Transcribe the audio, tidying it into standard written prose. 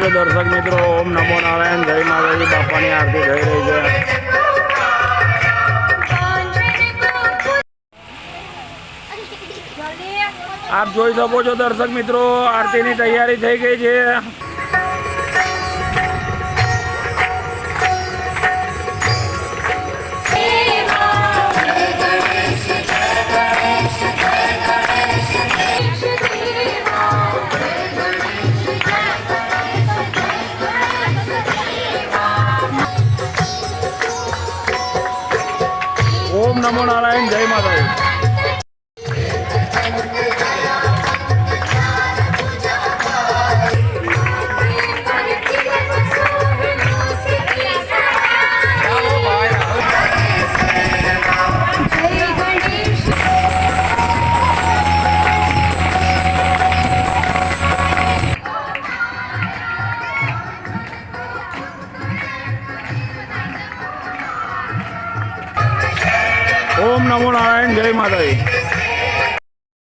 છો દર્શક મિત્રો, ઓમ નમો નારાયણ, જય માતાજી, બાપાની આરતી થઈ રહી છે। આપ જોઈ શકો છો દર્શક મિત્રો, આરતીની તૈયારી થઈ ગઈ છે। ઓમ નમો નારાયણ, જય માતાજી। ઓમ નમો નારાયણ, જય માતાજી।